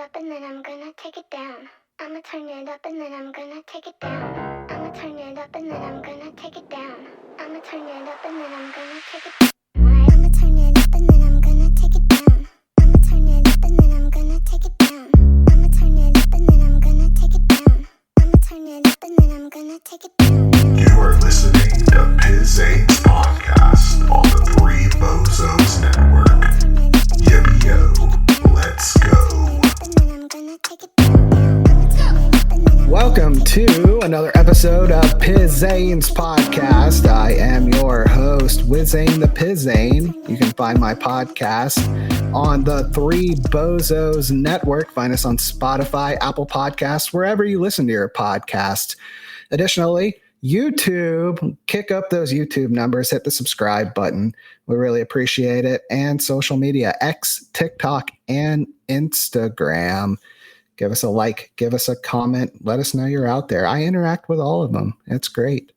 up and then I'm gonna take it down. I'ma turn it up and then I'm gonna take it down. I'ma turn it up and then I'm gonna take it down. I'ma turn it up and then I'm gonna take it down. I'ma turn it up and then I'm gonna take it down. I'ma turn it up and then I'm gonna take it down. I'ma turn it up and then I'm gonna take it down. I'ma turn it up and then I'm gonna take it down. You are listening to Wizayne's podcast on the Three Bozos Network. Yo, let's go. Welcome to another episode of Wizayne's podcast. I am your host, Wizayne the Pizain. You can find my podcast on the Three Bozos Network. Find us on Spotify, Apple Podcasts, wherever you listen to your podcast. Additionally, YouTube, kick up those YouTube numbers, hit the subscribe button. We really appreciate it. And social media, X, TikTok, and Instagram. Give us a like, give us a comment, let us know you're out there. I interact with all of them. It's great.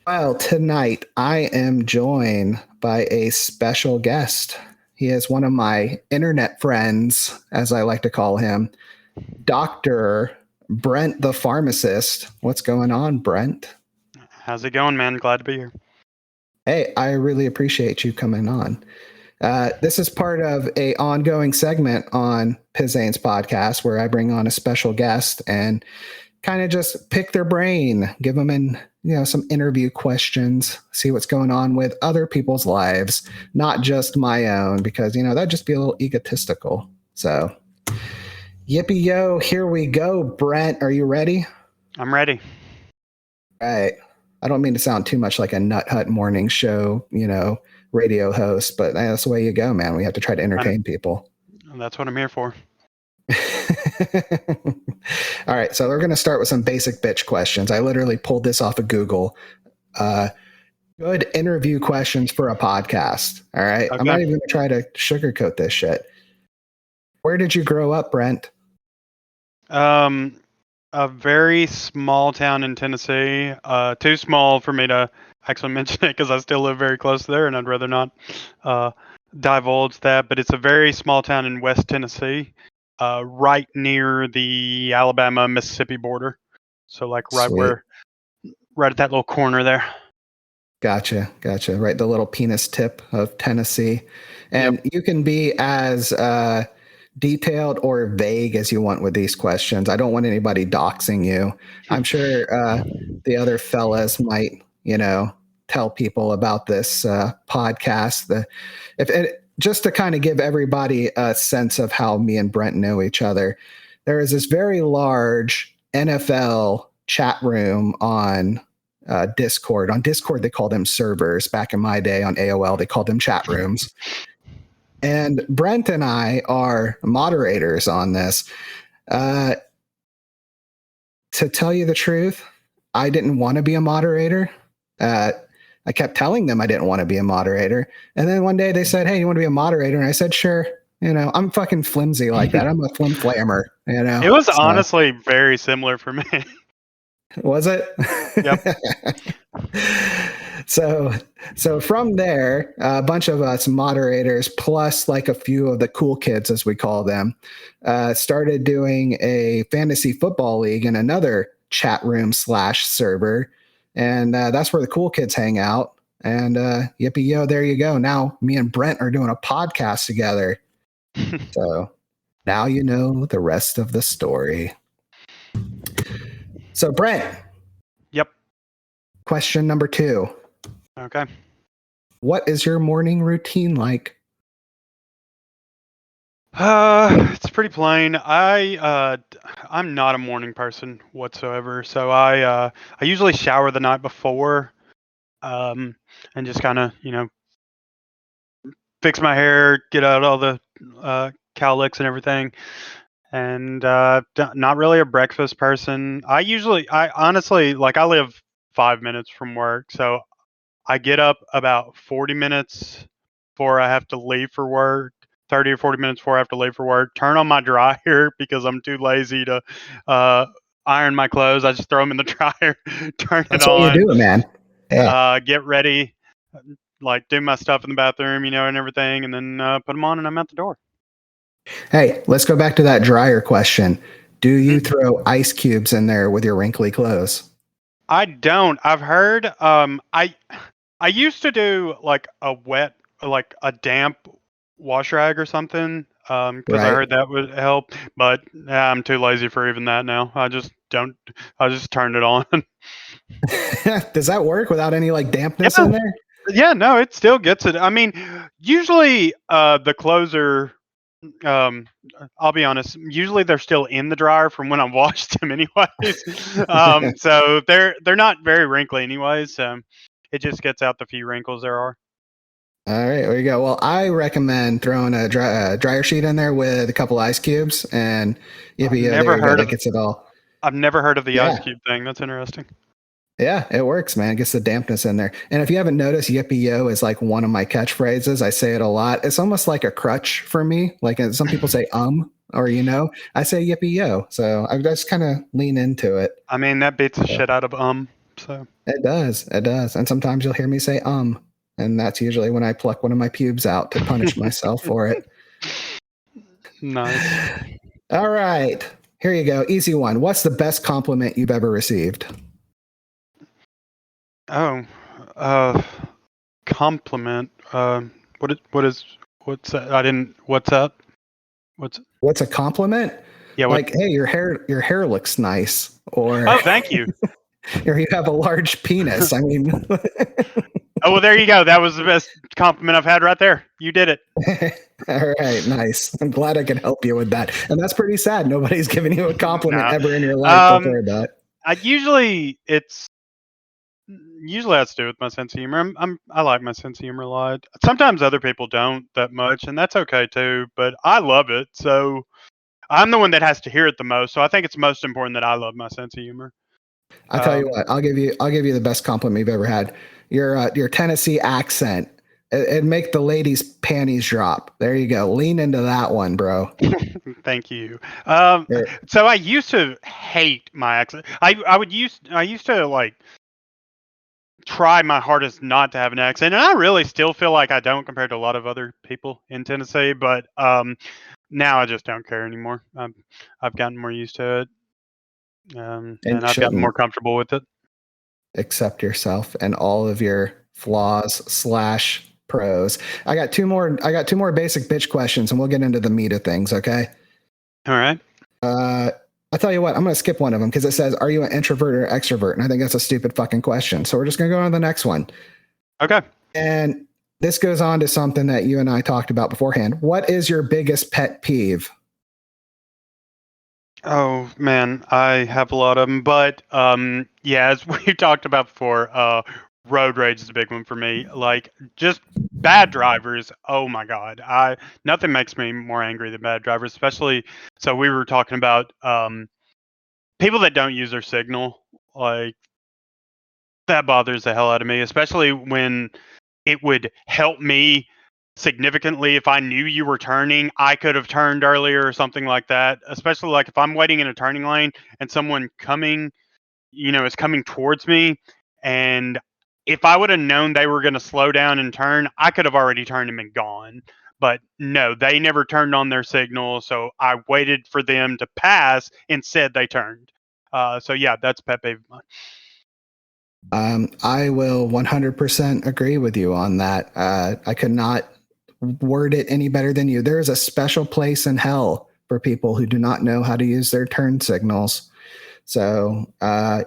Well, tonight I am joined by a special guest. He is one of my internet friends, as I like to call him, Dr. Brent the Pharmacist. What's going on, Brent? How's it going, man? Glad to be here. Hey, I really appreciate you coming on. This is part of a ongoing segment on Wizayne's podcast where I bring on a special guest and kind of just pick their brain, give them some interview questions, see what's going on with other people's lives, not just my own, because, that'd just be a little egotistical. So, yippee yo, here we go. Brent, are you ready? I'm ready. All right. I don't mean to sound too much like a Nut Hut morning show, radio host, but that's the way you go, man. We have to try to entertain people. That's what I'm here for. All right, so we're going to start with some basic bitch questions. I literally pulled this off of Google. Good interview questions for a podcast. All right, okay. I'm not even going to try to sugarcoat this shit. Where did you grow up, Brent? A very small town in Tennessee. Too small for me to actually mention it because I still live very close there, and I'd rather not divulge that. But it's a very small town in West Tennessee, right near the Alabama-Mississippi border. So, like right at that little corner there. Gotcha. Right, the little penis tip of Tennessee, and You can be as detailed or vague as you want with these questions. I don't want anybody doxing you. I'm sure the other fellas might, tell people about this podcast. Just to kind of give everybody a sense of how me and Brent know each other, there is this very large NFL chat room on Discord. On Discord, they call them servers. Back in my day on AOL, they called them chat rooms. And Brent and I are moderators on this. To tell you the truth, I didn't want to be a moderator. I kept telling them I didn't want to be a moderator. And then one day they said, "Hey, you want to be a moderator?" And I said, "Sure." I'm fucking flimsy like that. I'm a flammer, It was honestly very similar for me. Was it? Yep. So from there, a bunch of us moderators, plus like a few of the cool kids, as we call them, started doing a fantasy football league in another chat room / server. And that's where the cool kids hang out. And yippee yo, there you go. Now me and Brent are doing a podcast together. So now you know the rest of the story. So Brent. Yep. Question number 2. Okay. What is your morning routine like? It's pretty plain. I'm not a morning person whatsoever. So I usually shower the night before, and just kind of, fix my hair, get out all the cowlicks and everything. And not really a breakfast person. I honestly, like, I live 5 minutes from work, so I get up about 40 minutes before I have to leave for work. 30 or 40 minutes before I have to leave for work, turn on my dryer because I'm too lazy to iron my clothes. I just throw them in the dryer, turn it on. That's what you do, man. Yeah. Get ready, like do my stuff in the bathroom, and everything, and then put them on and I'm out the door. Hey, let's go back to that dryer question. Do you throw ice cubes in there with your wrinkly clothes? I don't. I've heard. I used to do like a wet, like a damp wash rag or something. Because I Right? heard that would help. But I'm too lazy for even that now. I just don't. I just turn it on. Does that work without any like dampness Yeah. in there? Yeah. No, it still gets it. I mean, usually the clothes are. Um, I'll be honest. Usually they're still in the dryer from when I washed them, anyways. So they're not very wrinkly, anyways. It just gets out the few wrinkles there are. All right, there you go. Well, I recommend throwing a dryer sheet in there with a couple ice cubes, and I've yippee, there never you go. heard That of gets it all. I've never heard of the ice Yeah, cube thing. That's interesting. yeah, it works, man. It gets the dampness in there. And if you haven't noticed, yippee yo is like one of my catchphrases. I say it a lot. It's almost like a crutch for me. Like some people say or I say yippee yo. So I just kind of lean into it. I mean, that beats the So shit out of So it does, it does. And sometimes you'll hear me say and that's usually when I pluck one of my pubes out to punish myself for it. nice. All right. Here you go. Easy one. What's the best compliment you've ever received? Oh, uh, compliment. What's that? I didn't. What's up? What's What's a compliment? yeah? What? Like, hey, your hair looks nice, or Oh, thank you. or you have a large penis. I mean, Oh well, there you go. That was the best compliment I've had right there. You did it. all right, nice. I'm glad I could help you with that. And that's pretty sad. Nobody's given you a compliment No. ever in your life Um, before that. I usually has to do with my sense of humor. I like my sense of humor a lot. Sometimes other people don't that much, and that's okay too. But I love it, so I'm the one that has to hear it the most. So I think it's most important that I love my sense of humor. I'll tell you Um, what. I'll give you the best compliment you've ever had. Your Tennessee accent. It make the ladies' panties drop. There you go. Lean into that one, bro. Thank you. Um, You're- so I used to hate my accent. I used to like try my hardest not to have an accent, and I really still feel like I don't compared to a lot of other people in Tennessee. But now I just don't care anymore. I've gotten more used to it, and and you I've gotten shouldn't more comfortable with it. accept yourself and all of your flaws slash pros. I got two more basic bitch questions, and we'll get into the meat of things. Okay. All right. Uh, I'll tell you what. I'm going to skip one of them because it says, "Are you an introvert or extrovert?" And I think that's a stupid fucking question. So we're just going to go on to the next one. Okay. And this goes on to something that you and I talked about beforehand. What is your biggest pet peeve? Oh man, I have a lot of them, but yeah, as we talked about before, road rage is a big one for me. Like just bad drivers. Oh my god, I nothing makes me more angry than bad drivers, especially. So we were talking about people that don't use their signal. Like that bothers the hell out of me, especially when it would help me significantly if I knew you were turning. I could have turned earlier or something like that. Especially like if I'm waiting in a turning lane and someone coming, is coming towards me, and if I would have known they were going to slow down and turn, I could have already turned and been gone. But no, they never turned on their signal, so I waited for them to pass. Instead, they turned. So yeah, that's pet peeve of mine. I will 100% agree with you on that. I could not word it any better than you. There is a special place in hell for people who do not know how to use their turn signals. So,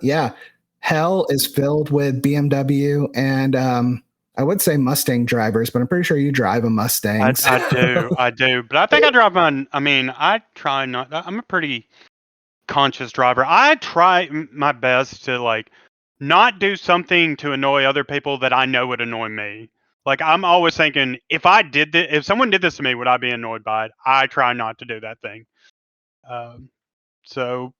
yeah, hell is filled with BMW and I would say Mustang drivers, but I'm pretty sure you drive a Mustang. I do, but I think I drive on. I mean, I try not. I'm a pretty conscious driver. I try my best to like not do something to annoy other people that I know would annoy me. Like I'm always thinking, if someone did this to me, would I be annoyed by it? I try not to do that thing. Um, so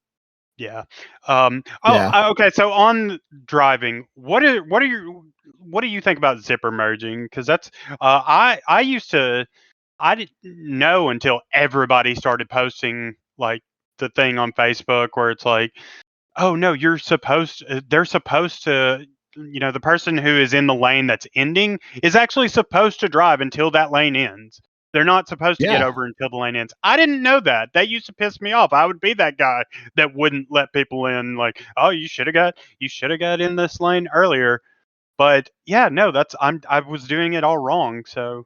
yeah. Yeah. Okay. So on driving, what do you think about zipper merging? Because I used to I didn't know until everybody started posting like the thing on Facebook where it's like, oh no, they're supposed to, the person who is in the lane that's ending is actually supposed to drive until that lane ends. They're not supposed to get Yeah. over until the lane ends. I didn't know that. That used to piss me off. I would be that guy that wouldn't let people in. Like, oh, you should have got in this lane earlier. But yeah, no, I was doing it all wrong. So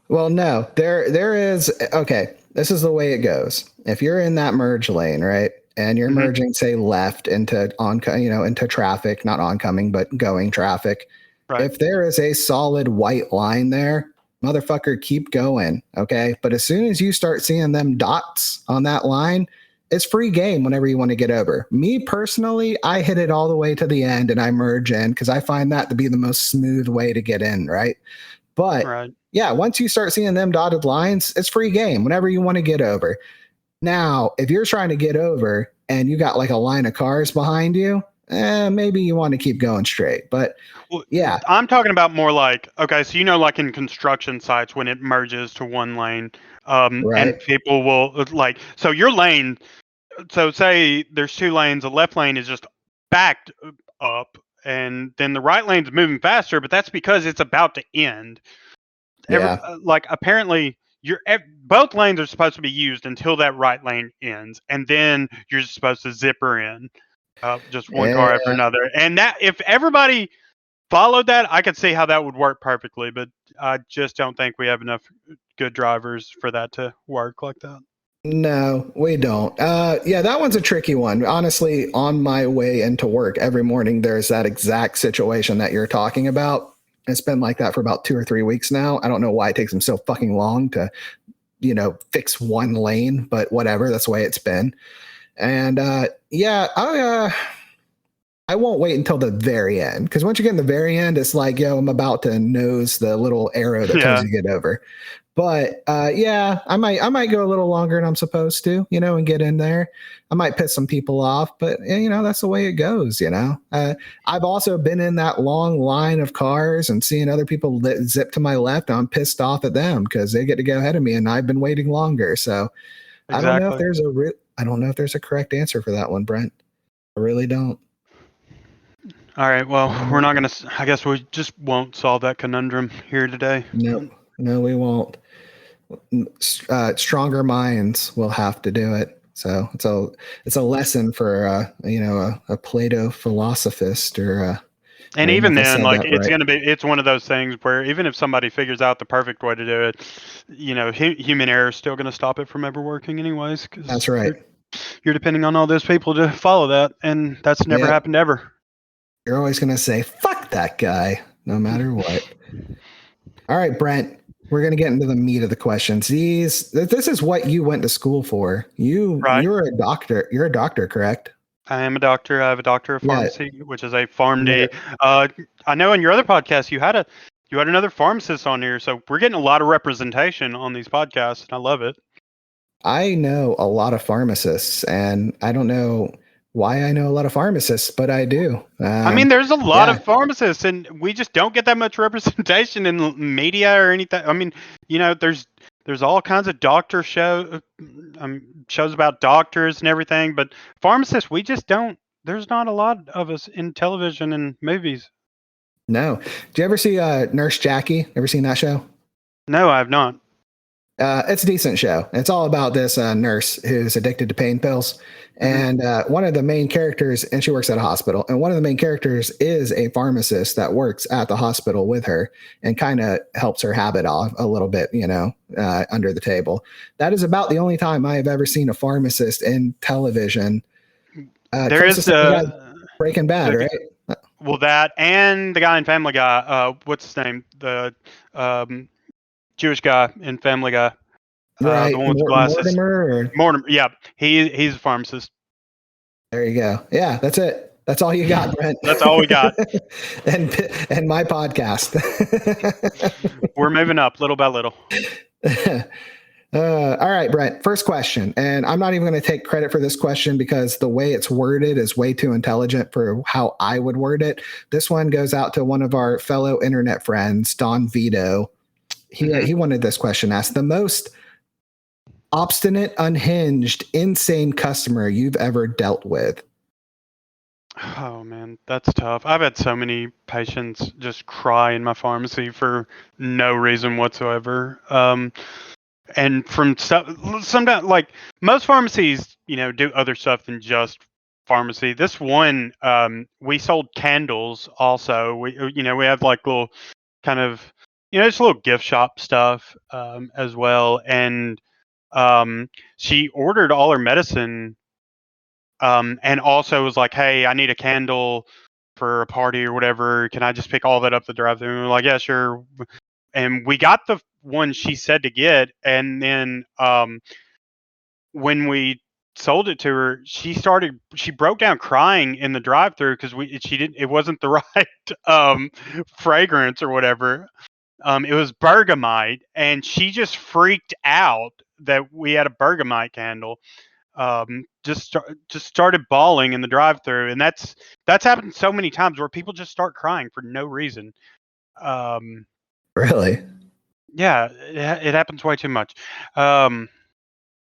Well, no, there is. Okay, this is the way it goes. If you're in that merge lane, right, and you're mhm, merging, say, left into into traffic, not oncoming, but going traffic. right, If there is a solid white line there, motherfucker, keep going. Okay, but as soon as you start seeing them dots on that line, it's free game whenever you want to get over. Me personally, I hit it all the way to the end and I merge in because I find that to be the most smooth way to get in, right? But right. yeah, once you start seeing them dotted lines, it's free game whenever you want to get over. Now, if you're trying to get over and you got like a line of cars behind you, maybe you want to keep going straight. But Well, yeah, I'm talking about more like, okay, so like in construction sites when it merges to one lane, right. and people will like, so your lane, so say there's two lanes, the left lane is just backed up, and then the right lane's moving faster, but that's because it's about to end. Yeah. Like apparently both lanes are supposed to be used until that right lane ends, and then you're supposed to zipper in, just one car after Yeah. another. And that if everybody followed that, I could see how that would work perfectly. But I just don't think we have enough good drivers for that to work like that. No, we don't. Yeah, that one's a tricky one. Honestly, on my way into work every morning, there's that exact situation that you're talking about. It's been like that for about 2 or 3 weeks now. I don't know why it takes them so fucking long to, fix one lane, but whatever. That's the way it's been. And yeah, I won't wait until the very end because once you get in the very end, it's like, yo, I'm about to nose the little arrow that tells Yeah, you to get over. But yeah, I might go a little longer than I'm supposed to, and get in there. I might piss some people off, but that's the way it goes. I've also been in that long line of cars and seeing other people zip to my left. I'm pissed off at them because they get to go ahead of me and I've been waiting longer. So I don't know if exactly. I don't know if there's a correct answer for that one, Brent. I really don't. All right. Well, we're Um, not gonna. I guess we just won't solve that conundrum here today. no, no, we won't. Stronger minds will have to do it. So it's a lesson for a Plato philosophist or And I don't know even if I then, said like that right. it's one of those things where even if somebody figures out the perfect way to do it, human error is still gonna stop it from ever working anyways, That's because right. you're depending on all those people to follow that, and that's never Yep. happened ever. You're always gonna say fuck that guy, no matter what. All right, Brent. We're gonna get into the meat of the questions. This is what you went to school for. Right. You're a doctor. You're a doctor, correct? I am a doctor. I have a doctor of Yeah. pharmacy, which is a PharmD. There, I know in your other podcast you had another pharmacist on here, so we're getting a lot of representation on these podcasts, and I love it. I know a lot of pharmacists, and I don't know why I know a lot of pharmacists, but I do. I mean, there's a lot Yeah, of pharmacists, and we just don't get that much representation in media or anything. I mean, there's all kinds of shows about doctors and everything, but pharmacists, we just don't. There's not a lot of us in television and movies. no. Do you ever see Nurse Jackie? Ever seen that show? No, I have not. It's a decent show. It's all about this nurse who's addicted to pain pills. Hmm. And one of the main characters, and she works at a hospital, and one of the main characters is a pharmacist that works at the hospital with her and kind of helps her habit off a little bit, under the table. That is about the only time I have ever seen a pharmacist in television. There is Closest thing we got Breaking Bad, the right? well that and the guy in Family Guy. What's his name? The um, Jewish guy in Family Guy. The Right. one with the glasses. Mortimer, or Mortimer. Yeah, he's a pharmacist. there you go. Yeah, that's it. That's all you got, Brent. That's all we got. and my podcast. We're moving up little by little. All right, Brent. First question, and I'm not even going to take credit for this question because the way it's worded is way too intelligent for how I would word it. This one goes out to one of our fellow internet friends, Don Vito. He wanted this question asked: the most obstinate, unhinged, insane customer you've ever dealt with? Oh man, that's tough. I've had so many patients just cry in my pharmacy for no reason whatsoever. And from sometimes, like most pharmacies, do other stuff than just pharmacy. This one, we sold candles also. We have like little kind of, just little gift shop stuff as well. And um, she ordered all her medicine, and also was like, "Hey, I need a candle for a party or whatever. Can I just pick all that up the drive-through?" And we're like, "Yeah, sure." And we got the one she said to get, and then when we sold it to her, she broke down crying in the drive-through because she didn't it wasn't the right fragrance or whatever. It was bergamot, and she just freaked out that we had a bergamot candle. Just started bawling in the drive-through, and that's happened so many times where people just start crying for no reason. Um, Really? yeah, it happens way too much. Um,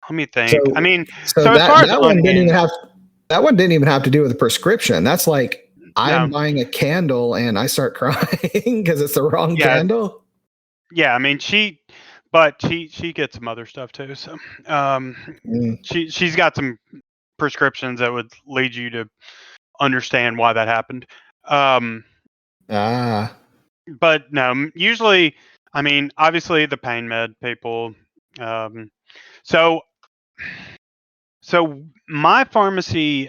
Let me think. I So, mean, so so as that far as that one didn't even unhinged, have that one didn't even have to do with the prescription. That's like I'm no, buying a candle and I start crying because it's the wrong yeah, candle. yeah. I mean, but she gets some other stuff too. So, um, Mm. she's got some prescriptions that would lead you to understand why that happened. Um, Ah, but no, usually, I mean, obviously the pain med people. Um, so So my pharmacy,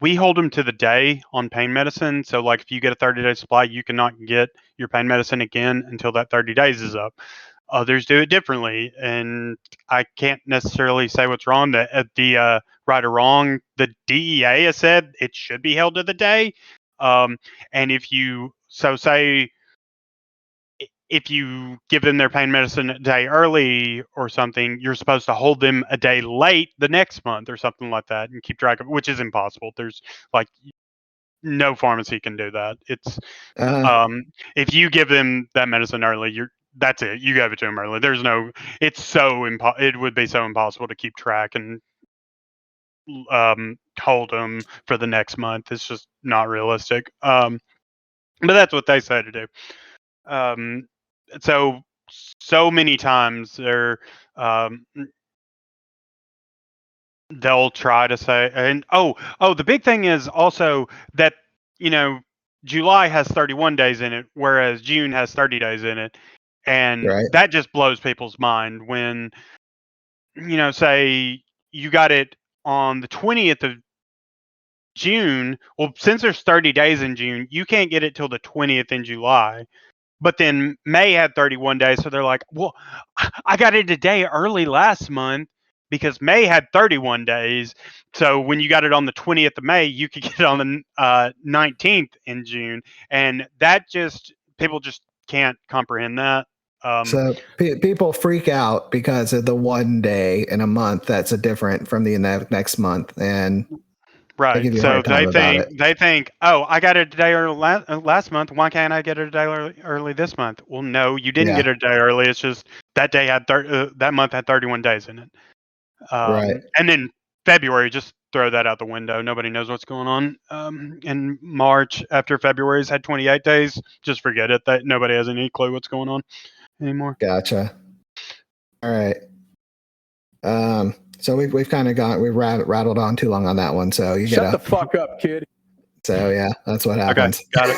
we hold them to the day on pain medicine. So like if you get a 30-day supply, you cannot get your pain medicine again until that 30 days is up. Others do it differently, and I can't necessarily say what's wrong. The right or wrong, the DEA has said it should be held to the day. Um, and say if you give them their pain medicine a day early or something, you're supposed to hold them a day late the next month or something like that and keep track of it, which is impossible. There's like no pharmacy can do that. It's uh, um if you give them that medicine early, that's it. You gave it to them early. There's no it's it would be so impossible to keep track and hold them for the next month. It's just not realistic. But that's what they say to do. Um, so so many times um, they'll try to say, and the big thing is also that you know July has 31 days in it, whereas June has 30 days in it, and right. that just blows people's mind when say you got it on the 20th of June. Well, since there's 30 days in June, you can't get it till the 20th in July. But then May had 31 days, so they're like, "Well, I got it a day early last month because May had 31 days. So when you got it on the 20th of May, you could get it on the 19th in June." And that just people just can't comprehend that. Um, So people freak out because of the one day in a month that's a different from the next month, and they right. give you a So hard time about it. they think, "Oh, I got it a day early last month. Why can't I get it a day early this month?" Well, no, you didn't get Yeah, it a day early. It's just that month had 31 days in it. right. And then February, just throw that out the window. Nobody knows what's going on. In March, after February's had 28 days, just forget it. That nobody has any clue what's going on anymore. Gotcha. All right. So we've kind of rattled on too long on that one. So you get Shut the fuck up, kid. So yeah, that's what Okay, happens. got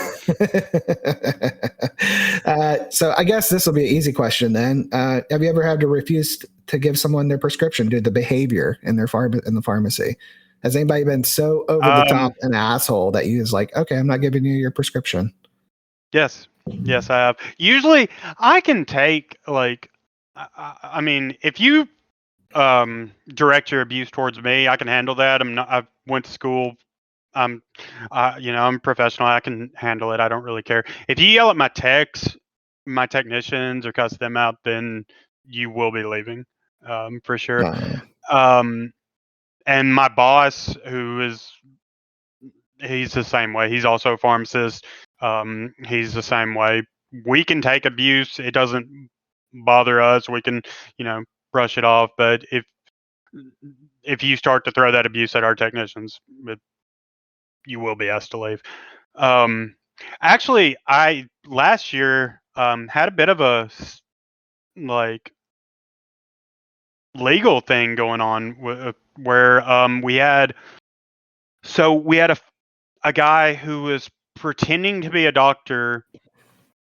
it. So I guess this will be an easy question then. Have you ever had to refuse to give someone their prescription due to the behavior in in the pharmacy? Has anybody been so over the top Um, an asshole that you was like, okay, I'm not giving you your prescription? yes, yes, I have. Usually, I can take like, I mean, if you direct your abuse towards me, I can handle that. I'm not. I went to school. I'm, I'm professional. I can handle it. I don't really care. If you yell at my technicians, or cuss them out, then you will be leaving, for sure. Uh, Um, and my boss, he's the same way. He's also a pharmacist. He's the same way. We can take abuse. It doesn't bother us. We can, brush it off. But if you start to throw that abuse at our technicians, you will be asked to leave. Actually, I last year had a bit of a like legal thing going on where we had a guy who was pretending to be a doctor,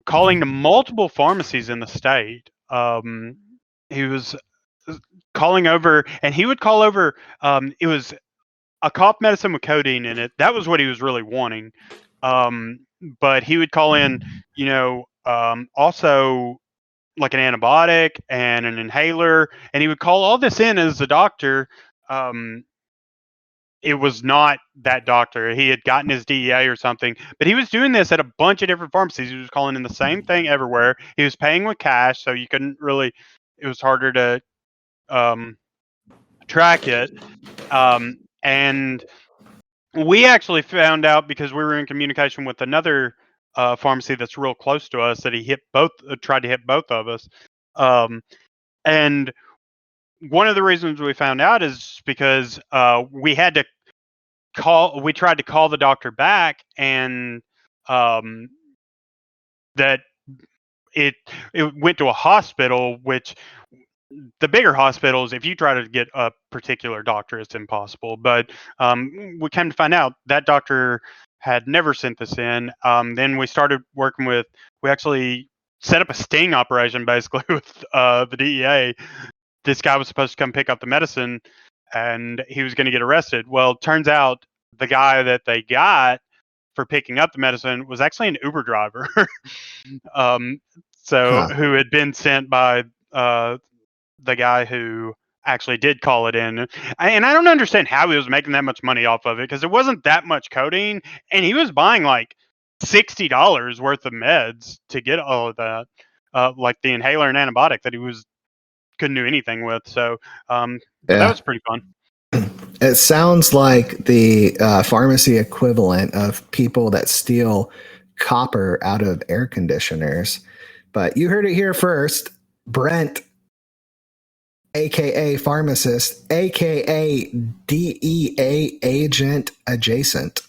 calling to multiple pharmacies in the state. He was calling over, and he would call over. It was a cough medicine with codeine in it. That was what he was really wanting. But he would call in, also like an antibiotic and an inhaler, and he would call all this in as a doctor. Um, it was not that doctor. He had gotten his DEA or something, but he was doing this at a bunch of different pharmacies. He was calling in the same thing everywhere. He was paying with cash, so you couldn't really. It was harder to track it. And we actually found out because we were in communication with another pharmacy that's real close to us that he hit both, tried to hit both of us. And one of the reasons we found out is because we had to we tried to call the doctor back, and that it it went to a hospital, which the bigger hospitals, if you try to get a particular doctor, it's impossible. But we came to find out that doctor had never sent this in. Then we started working with, we actually set up a sting operation basically with the DEA. This guy was supposed to come pick up the medicine and he was going to get arrested. Well, turns out the guy that they got for picking up the medicine was actually an Uber driver. um, so Huh. who had been sent by the guy who actually did call it in. And I don't understand how he was making that much money off of it, because it wasn't that much codeine, and he was buying like $60 worth of meds to get all of that, like the inhaler and antibiotic that he was couldn't do anything with. So, but that Yeah. was pretty fun. It sounds like the pharmacy equivalent of people that steal copper out of air conditioners. But you heard it here first. Brent, aka Pharmacist, aka DEA agent adjacent.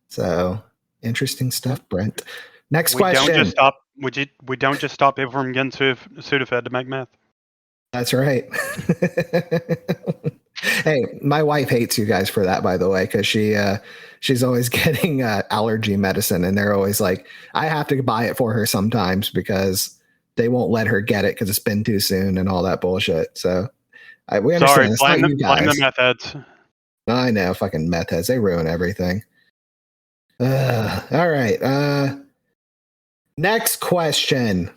So interesting stuff, Brent. Next We don't just question. stop. We don't just stop people from getting Sudafed to make meth. That's right. Hey, my wife hates you guys for that, by the way, because she's always getting allergy medicine, and they're always like, I have to buy it for her sometimes because they won't let her get it because it's been too soon and all that bullshit. So we Sorry, understand. It's not you blame the guys. meth heads. I know, fucking meth heads. They ruin everything. All right. Next question.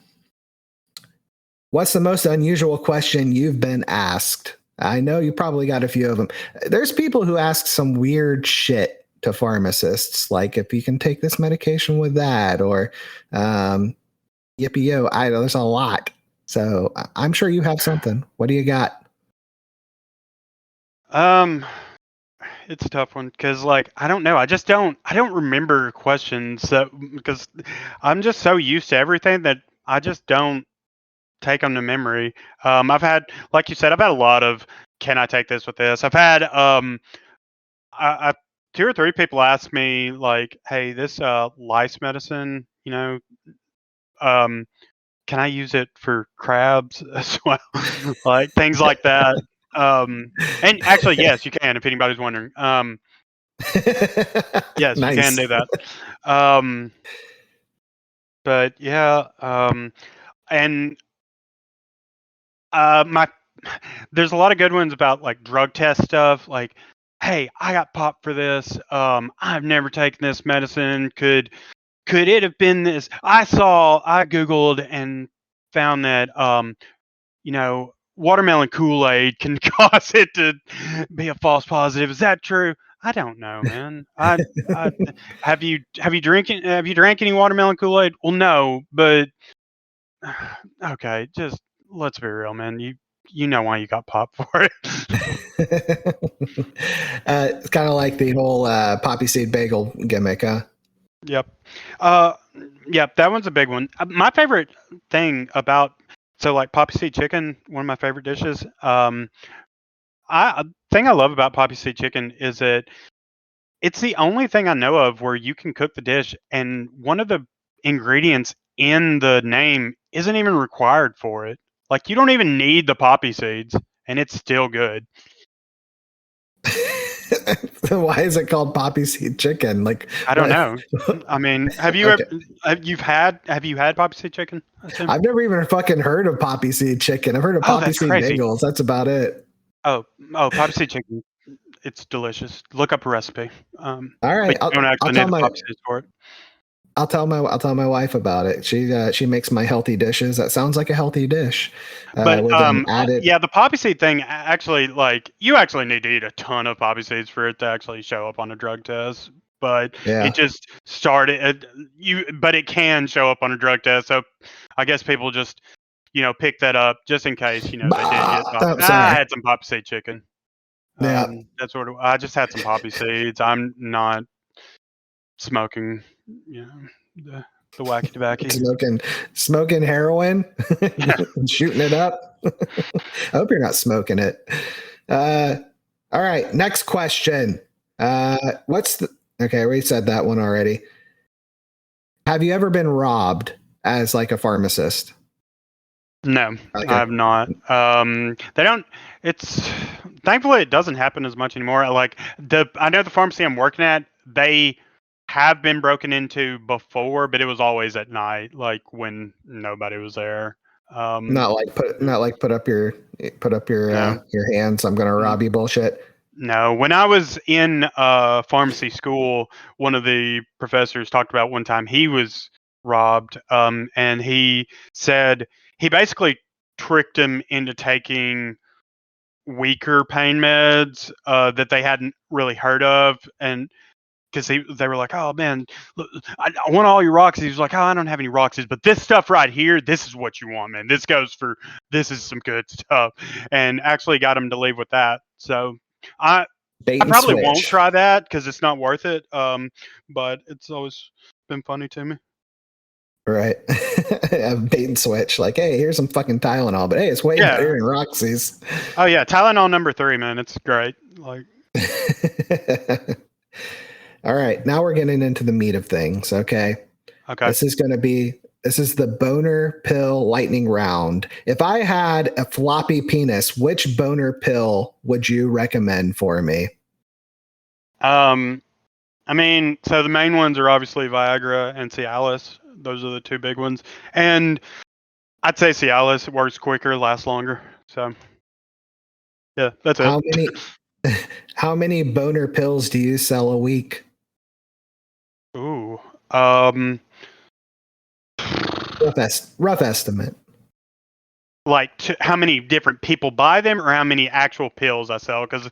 What's the most unusual question you've been asked? I know you probably got a few of them. There's people who ask some weird shit to pharmacists, like if you can take this medication with that, or yippee yo. I know there's a lot. So I'm sure you have something. What do you got? It's a tough one because, like, I don't know. I don't remember questions that, because I'm just so used to everything that I just don't take them to memory. I've had, like you said, I've had a lot of, can I take this with this? I've had, I two or three people ask me like, hey, this lice medicine, um, can I use it for crabs as well? Like things like that. And actually, yes, you can. If anybody's wondering, yes, you can Nice. do that. Um, but yeah, and my there's a lot of good ones about like drug test stuff. Like, hey, I got popped for this. I've never taken this medicine. Could it have been this? I googled and found that watermelon Kool-Aid can cause it to be a false positive. Is that true? I don't know, man. I have you drank any watermelon Kool-Aid? Well, no, but okay, just let's be real, man. You know why you got popped for it. It's kind of like the whole poppy seed bagel gimmick, huh? Yep. Yep, that one's a big one. My favorite thing about, so like poppy seed chicken, one of my favorite dishes. A thing I love about poppy seed chicken is that It's the only thing I know of where you can cook the dish, and one of the ingredients in the name isn't even required for it. Like, you don't even need the poppy seeds, and it's still good. Why is it called poppy seed chicken? Like, I don't know. I mean, have you Okay. ever have you had poppy seed chicken? I assume. I've never even fucking heard of poppy seed chicken. I've heard of Oh, poppy that's seed crazy. bagels. That's about it. Oh, poppy seed chicken. It's delicious. Look up a recipe. All But right, you don't I'll actually tell need the my poppy seeds for it. I'll tell my wife about it. She makes my healthy dishes. That sounds like a healthy dish. But With an added, yeah, the poppy seed thing actually, like, you actually need to eat a ton of poppy seeds for it to actually show up on a drug test. But yeah. it just started but it can show up on a drug test. So I guess people just pick that up just in case they did get poppy. Oh, I sorry. had some poppy seed chicken. Yeah, That's what I just had some poppy seeds. I'm not smoking, the wacky tobacco. smoking heroin, Yeah. shooting it up. I hope you're not smoking it. Uh, all right, next question. Okay, we said that one already. Have you ever been robbed as like a pharmacist? No, Like I have not. They don't. It's thankfully it doesn't happen as much anymore. Like I know the pharmacy I'm working at, they have been broken into before, but it was always at night, like when nobody was there. not like put up No, your hands. I'm gonna mm, rob you. Bullshit. no. When I was in pharmacy school, one of the professors talked about one time he was robbed, and he said he basically tricked him into taking weaker pain meds that they hadn't really heard of, and because they were like, oh man, look, I want all your Roxys. He was like, oh, I don't have any Roxys, but this stuff right here, this is what you want, man. This is some good stuff, and actually got him to leave with that. So I Bait I and probably won't switch. try that because it's not worth it. But it's always been funny to me. Right. Bait and switch. Like, hey, here's some fucking Tylenol, but hey, it's way better Yeah. than Roxy's. Oh yeah, Tylenol #3, man. It's great. Like, All right. Now we're getting into the meat of things. Okay. okay. This is the boner pill lightning round. If I had a floppy penis, which boner pill would you recommend for me? I mean, so the main ones are obviously Viagra and Cialis. Those are the two big ones. And I'd say Cialis. It works quicker, lasts longer. So, yeah, that's it. How many how many boner pills do you sell a week? Ooh. Um, Rough estimate. like how many different people buy them or how many actual pills I sell? Because,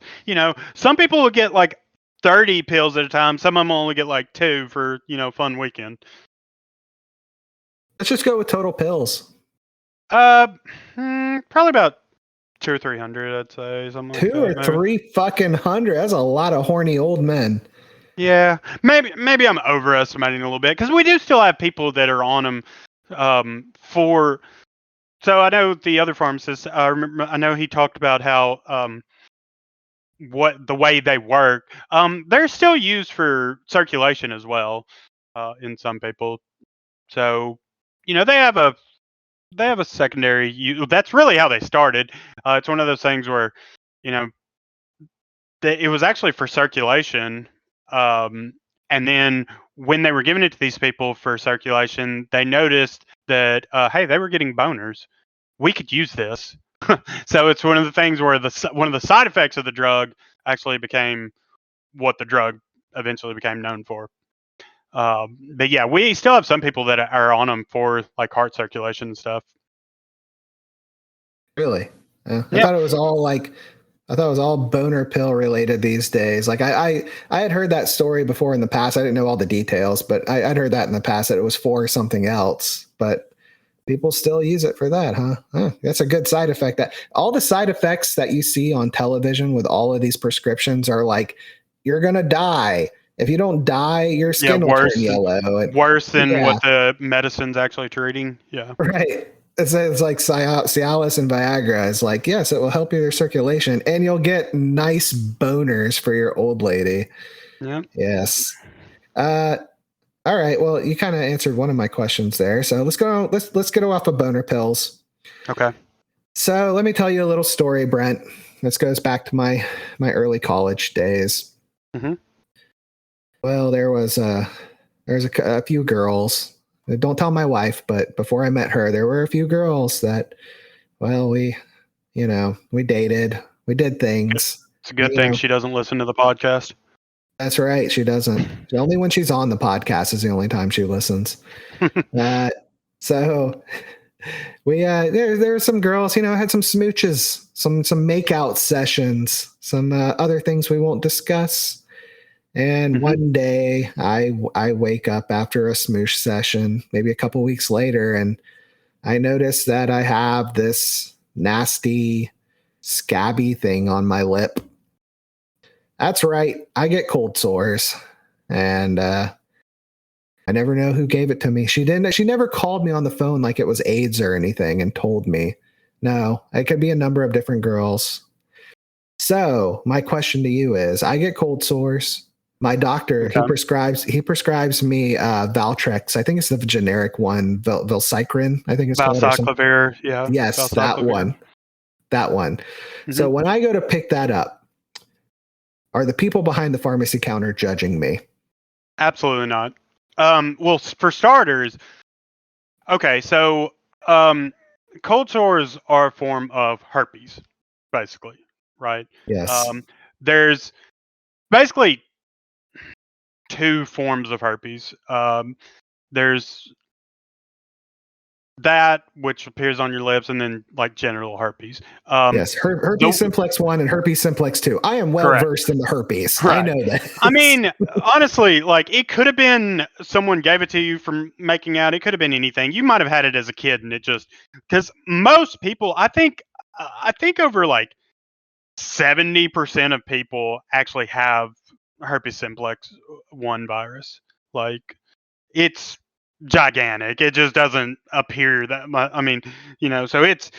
some people will get like 30 pills at a time. Some of them only get like 2 for, fun weekend. Let's just go with total pills. Probably about 200 or 300, I'd say, something like Two that. or Maybe. three fucking hundred. That's a lot of horny old men. Yeah, maybe I'm overestimating a little bit because we do still have people that are on them for. So I know the other pharmacist. I know he talked about how what the way they work. They're still used for circulation as well in some people. So they have a secondary. That's really how they started. It's one of those things where you know it was actually for circulation. And then when they were giving it to these people for circulation, they noticed that, hey, they were getting boners. We could use this. So it's one of the things where one of the side effects of the drug actually became what the drug eventually became known for. But yeah, we still have some people that are on them for like heart circulation and stuff. Really? I Yeah. thought it was all boner pill related these days. Like I had heard that story before in the past. I didn't know all the details, but I'd heard that in the past that it was for something else. But people still use it for that, huh? That's a good side effect. That all the side effects that you see on television with all of these prescriptions are like, you're gonna die. If you don't die, your Yeah, skin will turn yellow. worse than Yeah, what the medicine's actually treating. Yeah. right. It's like Cialis and Viagra. It's like, yes, it will help your circulation and you'll get nice boners for your old lady. Yeah. Yes. All right. Well, you kind of answered one of my questions there. So let's go. Let's get off of boner pills. Okay. So let me tell you a little story, Brent. This goes back to my early college days. Mm-hmm. Well, there's a few girls. Don't tell my wife, but before I met her, there were a few girls that, well, we dated, we did things. It's a good thing she doesn't listen to the podcast. That's right. She doesn't. Only when she's on the podcast is the only time she listens. So we there were some girls, had some smooches, some makeout sessions, some other things we won't discuss. And one day I wake up after a smooch session, maybe a couple weeks later, and I notice that I have this nasty, scabby thing on my lip. That's right. I get cold sores, and I never know who gave it to me. She never called me on the phone like it was AIDS or anything and told me. No, it could be a number of different girls. So my question to you is, I get cold sores. My doctor, he prescribes me Valtrex. I think it's the generic one, Valcycrin, I think it's called. Valcyclovir, yeah. Yes, that one. Mm-hmm. So when I go to pick that up, are the people behind the pharmacy counter judging me? Absolutely not. Well, for starters, okay, so cold sores are a form of herpes, basically, right? Yes. There's basically two forms of herpes. There's that which appears on your lips, and then like genital herpes. Yes, herpes simplex 1 and herpes simplex 2. I am well versed in the herpes. Right. I know that. I mean, honestly, like it could have been someone gave it to you from making out. It could have been anything. You might have had it as a kid, and it just because most people, I think over like 70% of people actually have herpes simplex 1 virus. Like it's gigantic. It just doesn't appear that much. I mean, so it's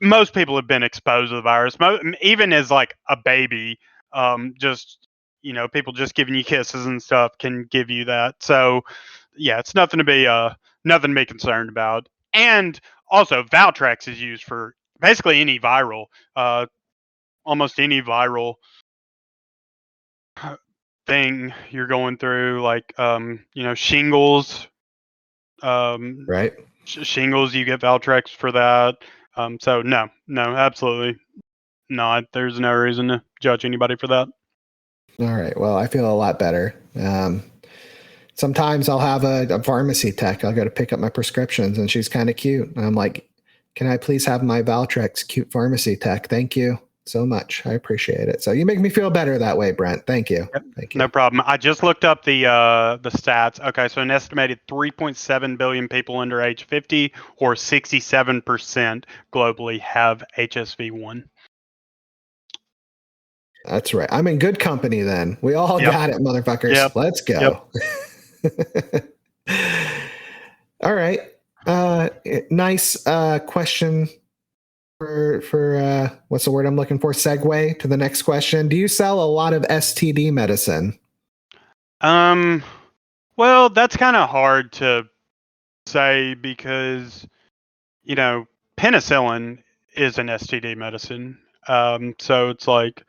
most people have been exposed to the virus, even as like a baby. Just people just giving you kisses and stuff can give you that. So yeah, it's nothing to be concerned about. And also, Valtrex is used for basically any viral, almost any viral thing you're going through, like shingles. Right. Shingles, you get Valtrex for that. So no, absolutely not. There's no reason to judge anybody for that. All right. Well, I feel a lot better. Sometimes I'll have a pharmacy tech. I'll go to pick up my prescriptions, and she's kind of cute. And I'm like, "Can I please have my Valtrex, cute pharmacy tech? Thank you so much. I appreciate it." So you make me feel better that way, Brent. Thank you. Yep. Thank you. No problem. I just looked up the stats. Okay, so an estimated 3.7 billion people under age 50, or 67% globally, have HSV1. That's right. I'm in good company then. We all got it, motherfuckers. Yep. Let's go. Yep. All right. Nice question for what's the word I'm looking for? Segue to the next question. Do you sell a lot of STD medicine? Well, that's kind of hard to say because, penicillin is an STD medicine. So it's like,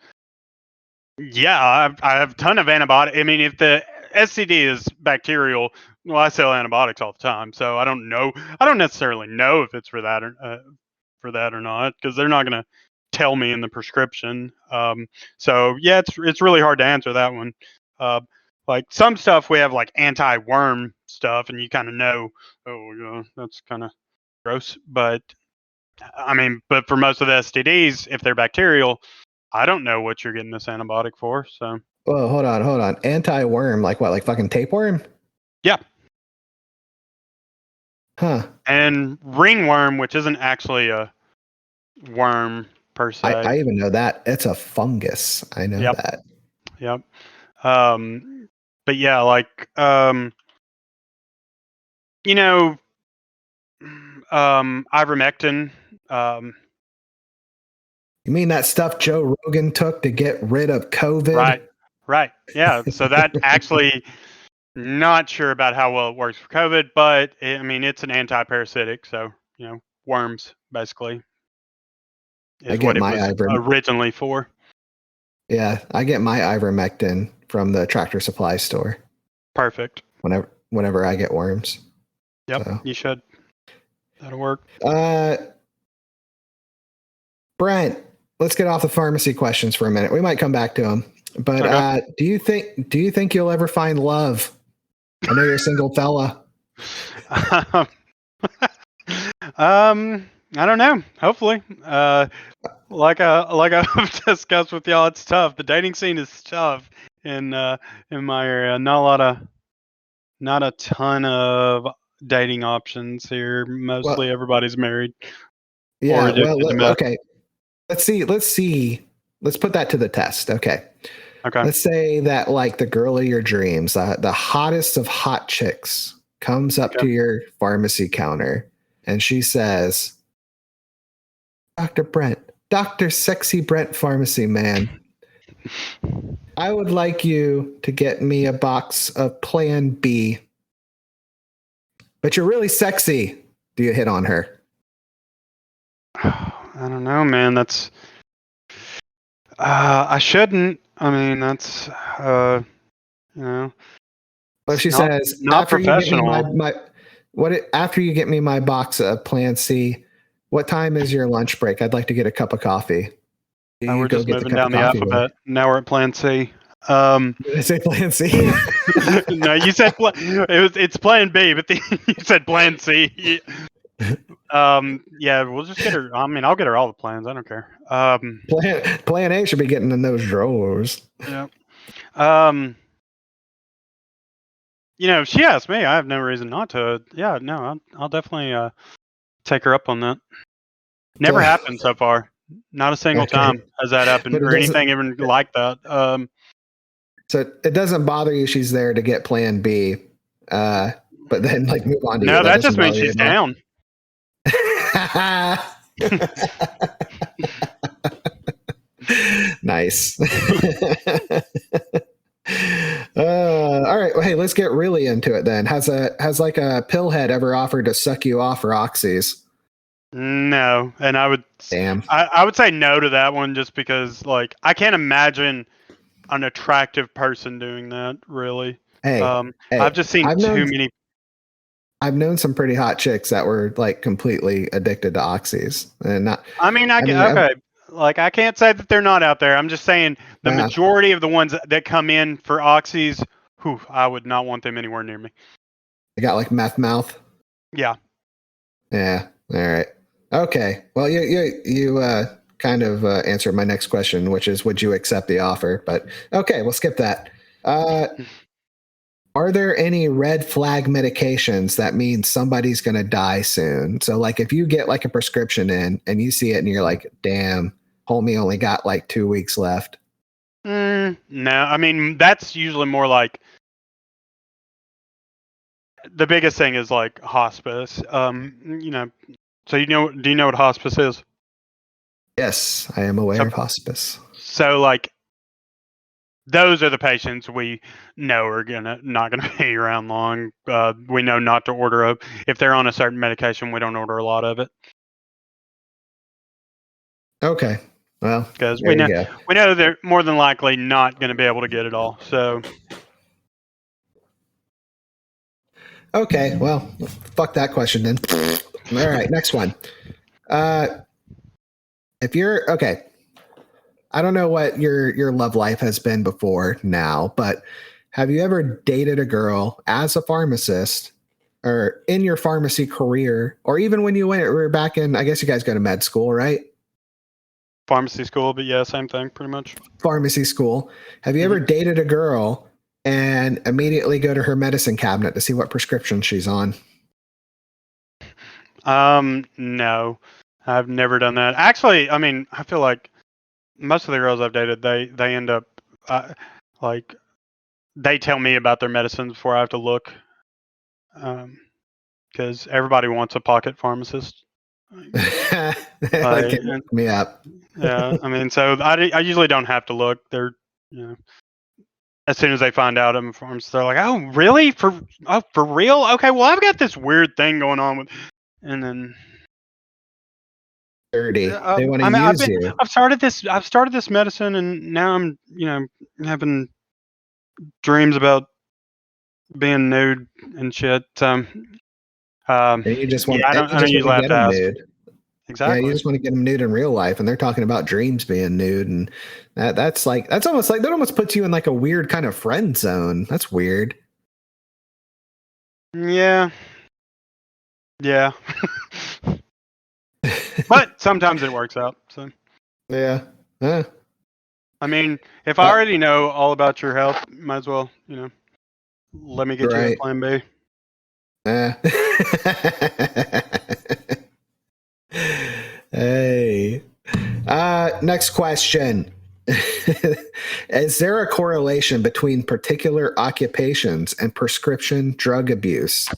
yeah, I have a ton of antibiotics. I mean, if the STD is bacterial, well, I sell antibiotics all the time. So I don't know. I don't necessarily know if it's for that or not, because they're not going to tell me in the prescription. So yeah, it's really hard to answer that one. Like some stuff we have like anti-worm stuff, and you kind of know, oh yeah, that's kind of gross. But I mean, but for most of the STDs, if they're bacterial, I don't know what you're getting this antibiotic for. So. Whoa, hold on. Anti-worm, like what? Like fucking tapeworm? Yeah. Huh. And ringworm, which isn't actually a worm per se. I even know that. It's a fungus. I know that. Yep. But yeah, like ivermectin. You mean that stuff Joe Rogan took to get rid of COVID? Right. Yeah. So that actually, not sure about how well it works for COVID, but I mean, it's an anti-parasitic. So, worms basically I is get what it my was originally for. I get my ivermectin from the Tractor Supply store Perfect. whenever I get worms. Yep. So. You should. That'll work. Brent, let's get off the pharmacy questions for a minute. We might come back to them. But Okay. do you think you'll ever find love? I know you're a single fella. I don't know. Hopefully, like I've discussed with y'all, it's tough. The dating scene is tough in my area. Not a ton of dating options here. Mostly Well, everybody's married or yeah. Well, addicted to meth. okay. Let's see. Let's put that to the test. Okay. Okay. Let's say that like the girl of your dreams, the hottest of hot chicks, comes up Okay. to your pharmacy counter and she says, Dr. Brent, Dr. Sexy Brent Pharmacy Man, I would like you to get me a box of Plan B. But you're really sexy. Do you hit on her? I don't know, man. That's I shouldn't. I mean, that's you know, Well, it's she says, not after you get me professional. after you get me my box of Plan C, what time is your lunch break? I'd like to get a cup of coffee. Do you We're go just get the moving cup of down the coffee there? alphabet. Now we're at Plan C. Did I say Plan C? No, you said it's Plan B, but you said Plan C. Yeah, we'll just get her. I mean, I'll get her all the plans. I don't care. Plan A should be getting in those drawers. Yeah. If she asked me, I have no reason not to. Yeah, no, I'll definitely take her up on that. Never happened so far. Not a single Okay. time has that happened But it or doesn't. anything even like that. So it doesn't bother you she's there to get Plan B, but then like move on to you. No, That that doesn't just means bother you she's at all. down. Nice. All right. Well, hey, let's get really into it then. Has like a pillhead ever offered to suck you off for oxys? No, and Damn. I would say no to that one just because like I can't imagine an attractive person doing that. Really, Hey, I've just seen too many. I've known some pretty hot chicks that were like completely addicted to oxys, and not. I mean, okay. Like I can't say that they're not out there. I'm just saying the majority of the ones that come in for oxys, I would not want them anywhere near me. They got like meth mouth. Yeah. Yeah. All right. Okay. Well, you kind of answered my next question, which is, would you accept the offer? But okay, we'll skip that. Are there any red flag medications that mean somebody's going to die soon? So, like, if you get like a prescription in and you see it and you're like, damn, homie only got like 2 weeks left. No, I mean, that's usually more like the biggest thing is like hospice. So do you know what hospice is? Yes, I am aware of hospice. So like those are the patients we know are not gonna be around long. We know not to order if they're on a certain medication, we don't order a lot of it. Okay. Well, because we know they're more than likely not going to be able to get it all. So okay, well, fuck that question then. All right, next one. If you're okay, I don't know what your love life has been before now, but have you ever dated a girl as a pharmacist or in your pharmacy career, or even when you were back in, I guess you guys go to med school, right? Pharmacy school, but yeah, same thing pretty much. Pharmacy school. Have you ever dated a girl and immediately go to her medicine cabinet to see what prescription she's on? No, I've never done that. Actually, I mean, I feel like most of the girls I've dated, they end up like they tell me about their medicines before I have to look, because everybody wants a pocket pharmacist. Like, look me up. Yeah, I mean, so I usually don't have to look. They're as soon as they find out I'm a pharmacist, they're like, "Oh, really? For real? Okay, well, I've got this weird thing going on with," and then Dirty. They want to I mean, use you. I've started this medicine, and now I'm having dreams about being nude and shit. And you just Yeah, want I don't usually to have get to them ask. nude. Yeah, you Exactly. just want to get them nude in real life, and they're talking about dreams being nude, and that's almost like that almost puts you in like a weird kind of friend zone. That's weird. Yeah. Yeah. But sometimes it works out. So, Yeah. Huh. I mean, if I already know all about your health, might as well, let me get you a Right. plan B. Uh. Hey. Next question. Is there a correlation between particular occupations and prescription drug abuse?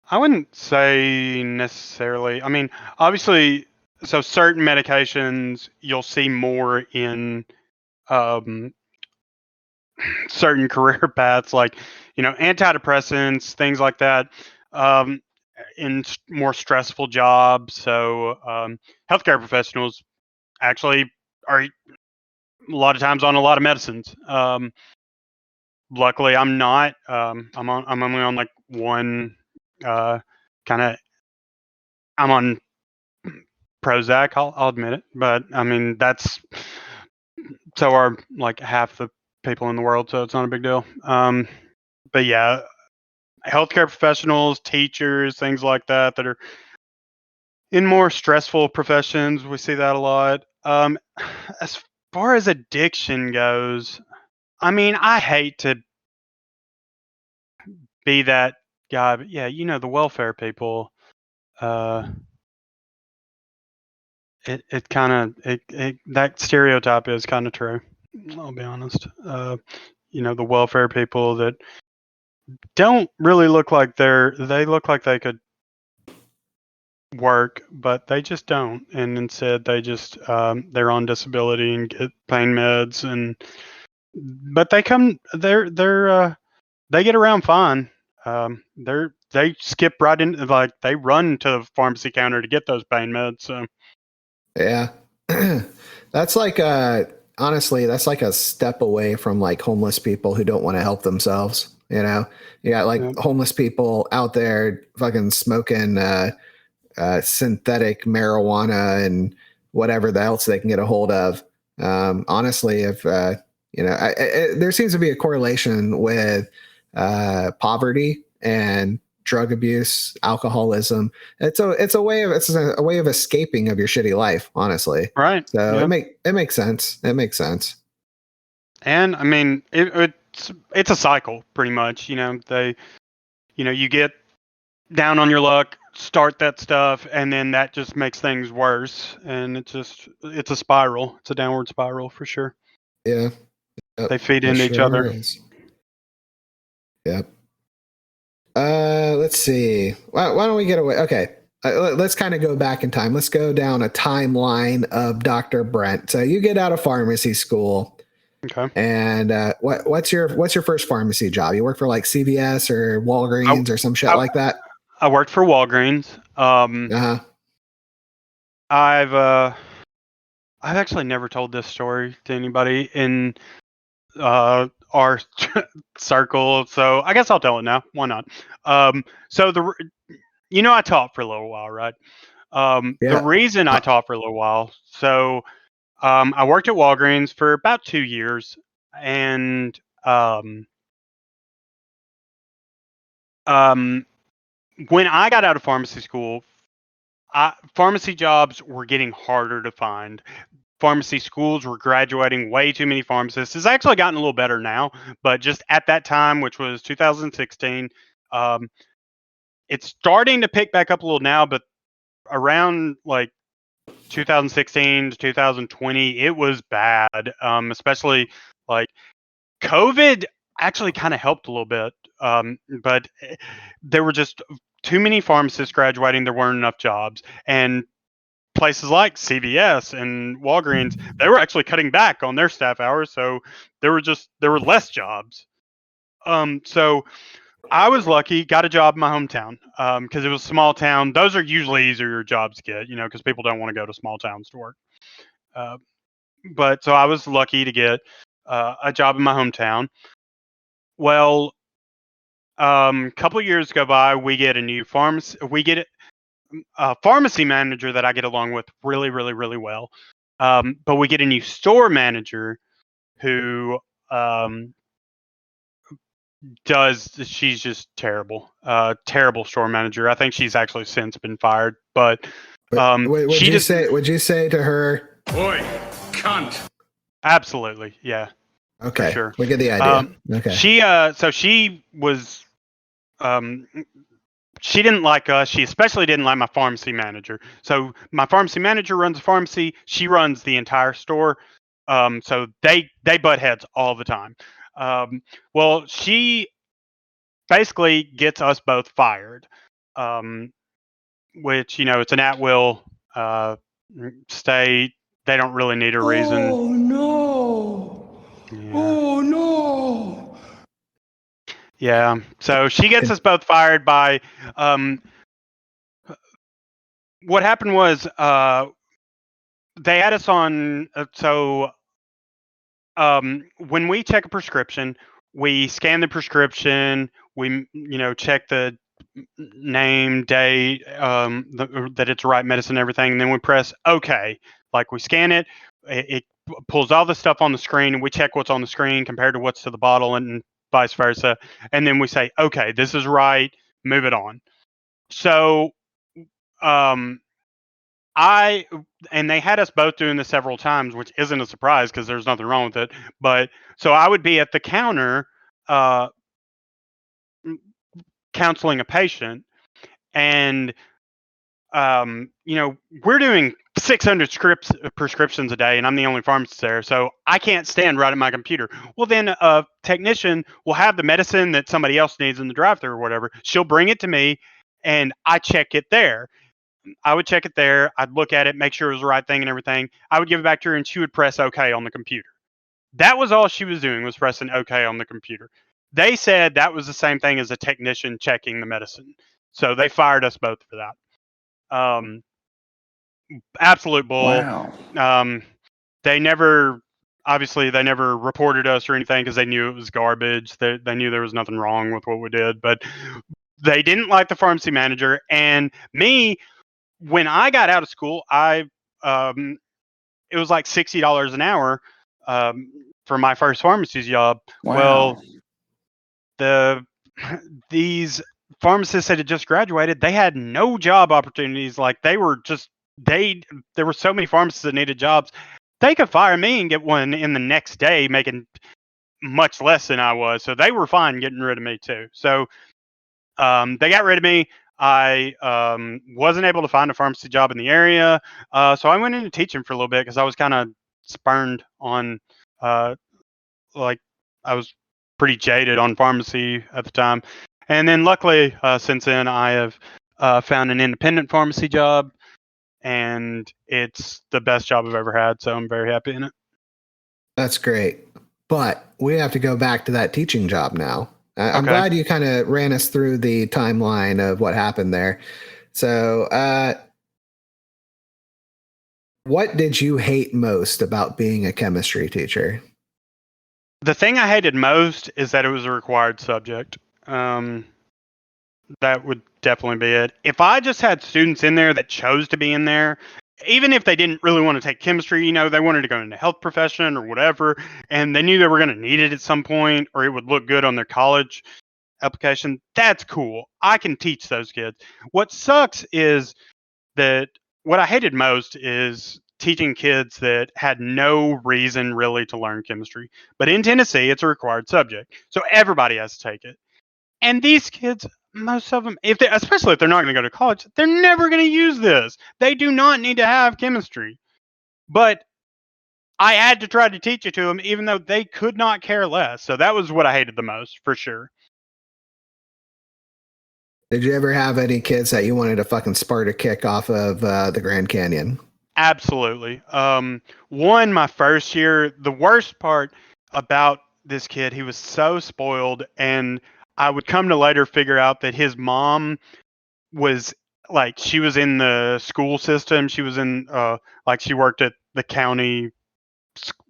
I wouldn't say necessarily. I mean, obviously, so certain medications you'll see more in um, certain career paths, like antidepressants, things like that, um, in more stressful jobs. So, healthcare professionals actually are a lot of times on a lot of medicines. Luckily, I'm not. I'm only on like one kind of. I'm on Prozac. I'll admit it, but I mean that's so are like half the people in the world, so it's not a big deal. But yeah, healthcare professionals, teachers, things like that are in more stressful professions. We see that a lot. As far as addiction goes, I mean, I hate to be that guy, but yeah, the welfare people. Uh, it kind of that stereotype is kind of true. I'll be honest. The welfare people that don't really look like they look like they could work, but they just don't, and instead they just they're on disability and get pain meds, and but they get around fine. They skip right in, like they run to the pharmacy counter to get those pain meds. So Yeah. That's like honestly, that's like a step away from like homeless people who don't want to help themselves. You got like yeah, homeless people out there fucking smoking synthetic marijuana and whatever else they can get a hold of. Honestly, if there seems to be a correlation with poverty and drug abuse, alcoholism. It's a way of escaping of your shitty life. Honestly, right, so yeah, it makes sense. It makes sense. and I mean it's a cycle pretty much. You get down on your luck, start that stuff, and then that just makes things worse. And it's a spiral. It's a downward spiral for sure. Yeah, yep, They feed it into each sure other. is. Yep. Let's see. Why don't we get away? Okay. Let's kind of go back in time. Let's go down a timeline of Dr. Brent. So you get out of pharmacy school, Okay. and what's your first pharmacy job? You work for like CVS or I, Walgreens or some shit I, like that. I worked for Walgreens. Uh huh. I've actually never told this story to anybody in our circle, so I guess I'll tell it now. Why not? So I taught for a little while, right? The Yeah. reason I taught for a little while, so I worked at Walgreens for about 2 years, and um, when I got out of pharmacy school, pharmacy jobs were getting harder to find. Pharmacy schools were graduating way too many pharmacists. It's actually gotten a little better now, but just at that time, which was 2016, um, it's starting to pick back up a little now. But around like 2016 to 2020, it was bad. Especially like COVID actually kind of helped a little bit, but there were just too many pharmacists graduating. There weren't enough jobs, and places like CVS and Walgreens, they were actually cutting back on their staff hours, so there were less jobs. So I was lucky, got a job in my hometown because it was a small town. Those are usually easier jobs to get, because people don't want to go to small towns to work. But so I was lucky to get a job in my hometown. Well, a couple of years go by, we get a new pharmacy. We get a pharmacy manager that I get along with really, really, really well. But we get a new store manager who she's just terrible. Terrible store manager. I think she's actually since been fired. But Would she you just say? Would you say to her? Oi, cunt! absolutely, yeah. Okay, sure. we get the idea. Okay. She was she didn't like us. She especially didn't like my pharmacy manager. So my pharmacy manager runs a pharmacy. She runs the entire store. So they butt heads all the time. Well, she basically gets us both fired, which it's an at-will stay. They don't really need a reason. Oh no! Yeah. Oh no! Yeah. So she gets us both fired by what happened was they had us on when we check a prescription, we scan the prescription, we check the name, date, that it's the right medicine, everything, and then we press OK. Like we scan it, it pulls all the stuff on the screen, and we check what's on the screen compared to what's to the bottle, and vice versa. And then we say, OK, this is right, move it on. So, and they had us both doing this several times, which isn't a surprise because there's nothing wrong with it. But so I would be at the counter, counseling a patient, and we're doing 600 prescriptions a day, and I'm the only pharmacist there, so I can't stand right at my computer. Well, then a technician will have the medicine that somebody else needs in the drive-thru or whatever. She'll bring it to me, and I check it there. I would check it there. I'd look at it, make sure it was the right thing and everything. I would give it back to her, and she would press OK on the computer. That was all she was doing, was pressing OK on the computer. They said that was the same thing as a technician checking the medicine. So they fired us both for that. Absolute bull. Wow. They never reported us or anything because they knew it was garbage. They knew there was nothing wrong with what we did, but they didn't like the pharmacy manager. And me, when I got out of school, it was like $60 an hour for my first pharmacy job. Wow. Well, these pharmacists that had just graduated, they had no job opportunities. Like there were so many pharmacists that needed jobs. They could fire me and get one in the next day, making much less than I was. So they were fine getting rid of me too. So they got rid of me. I wasn't able to find a pharmacy job in the area. So I went into teaching for a little bit because I was kind of spurned on, like I was pretty jaded on pharmacy at the time. And then luckily, since then, I have found an independent pharmacy job, and it's the best job I've ever had. So I'm very happy in it. That's great. But we have to go back to that teaching job now. I'm Okay. glad you kind of ran us through the timeline of what happened there. So, what did you hate most about being a chemistry teacher? The thing I hated most is that it was a required subject. That would definitely be it. If I just had students in there that chose to be in there, even if they didn't really want to take chemistry, they wanted to go into health profession or whatever, and they knew they were going to need it at some point, or it would look good on their college application, that's cool. I can teach those kids. What sucks is that what I hated most is teaching kids that had no reason really to learn chemistry. But in Tennessee, it's a required subject, so everybody has to take it. And these kids, most of them, especially if they're not going to go to college, they're never going to use this. They do not need to have chemistry. But I had to try to teach it to them, even though they could not care less. So that was what I hated the most, for sure. Did you ever have any kids that you wanted to fucking Sparta kick off of the Grand Canyon? Absolutely. One, my first year, the worst part about this kid, he was so spoiled, and I would come to later figure out that his mom was like, she was in the school system. She was in, like, she worked at the county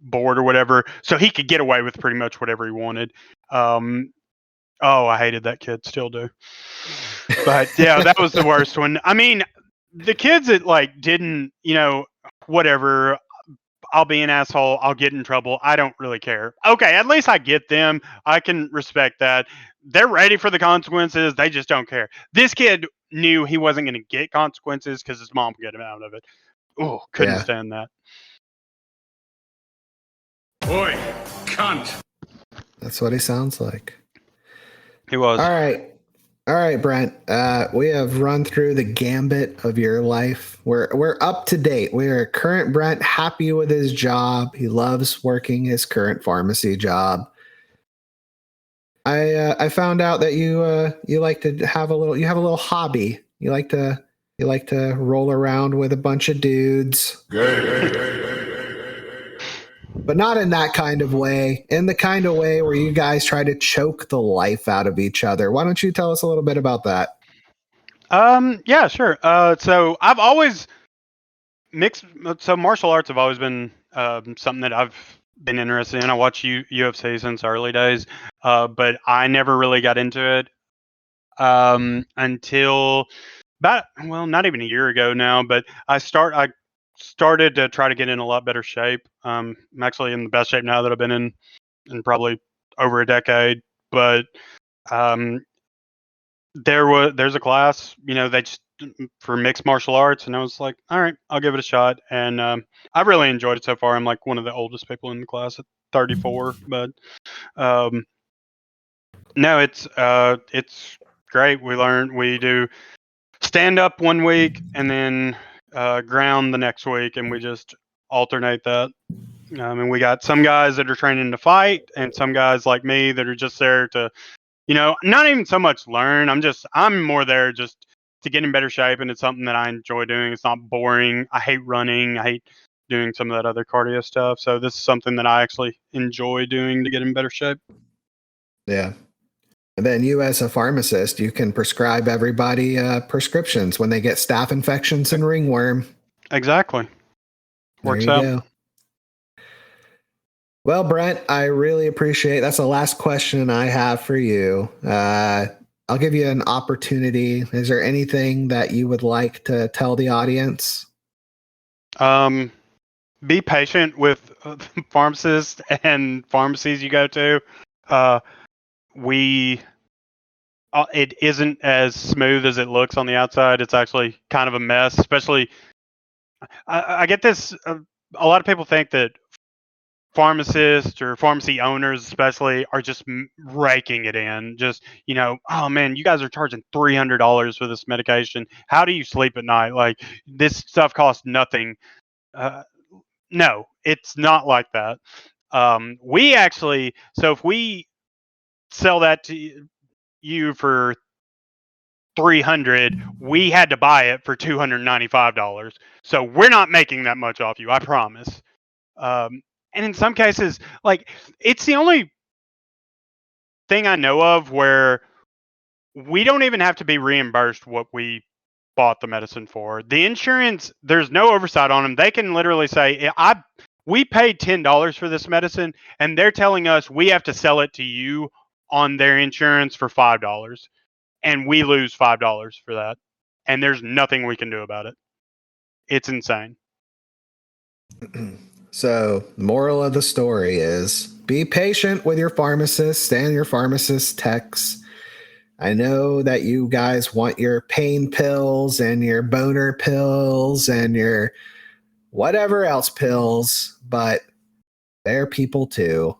board or whatever, so he could get away with pretty much whatever he wanted. Oh, I hated that kid, still do. But yeah, that was the worst one. I mean, the kids that like didn't, whatever. I'll be an asshole. I'll get in trouble. I don't really care. Okay, at least I get them. I can respect that. They're ready for the consequences. They just don't care. This kid knew he wasn't going to get consequences because his mom got him out of it. Oh, couldn't Yeah. stand that. Oi, cunt. That's what he sounds like. He was. All right. All right, Brent. We have run through the gambit of your life. We're up to date. We are current Brent, happy with his job. He loves working his current pharmacy job. I found out that you like to have a little hobby. You like to roll around with a bunch of dudes. But not in that kind of way. In the kind of way where you guys try to choke the life out of each other. Why don't you tell us a little bit about that? Yeah, sure. So I've always mixed. So martial arts have always been something that I've been interested in. I watch UFC since early days, but I never really got into it until about, well, not even a year ago now. But I started to try to get in a lot better shape. I'm actually in the best shape now that I've been in probably over a decade. But um, there's a class, they just for mixed martial arts, and I was like, all right, I'll give it a shot, and I really enjoyed it so far. I'm like one of the oldest people in the class at 34, but um, no, it's great. We do stand up one week and then ground the next week, and we just alternate that. And we got some guys that are training to fight, and some guys like me that are just there to, not even so much learn. I'm more there just to get in better shape, and it's something that I enjoy doing. It's not boring. I hate running. I hate doing some of that other cardio stuff. So this is something that I actually enjoy doing to get in better shape. Yeah. And then you, as a pharmacist, you can prescribe everybody prescriptions when they get staph infections and ringworm. Exactly. There Works you out. go. Well, Brent, I really appreciate. That's the last question I have for you. I'll give you an opportunity. Is there anything that you would like to tell the audience? Be patient with pharmacists and pharmacies you go to. It isn't as smooth as it looks on the outside. It's actually kind of a mess. Especially, I get this. A lot of people think that pharmacists or pharmacy owners especially are just raking it in, just, oh man, you guys are charging $300 for this medication. How do you sleep at night? Like, this stuff costs nothing. No, it's not like that. We actually, so if we sell that to you for 300, we had to buy it for $295, so we're not making that much off you, I promise. And in some cases, like, it's the only thing I know of where we don't even have to be reimbursed what we bought the medicine for. The insurance, there's no oversight on them. They can literally say, we paid $10 for this medicine, and they're telling us we have to sell it to you on their insurance for $5, and we lose $5 for that, and there's nothing we can do about it. It's insane. So, the moral of the story is be patient with your pharmacist and your pharmacist techs. I know that you guys want your pain pills and your boner pills and your whatever else pills, but they're people too.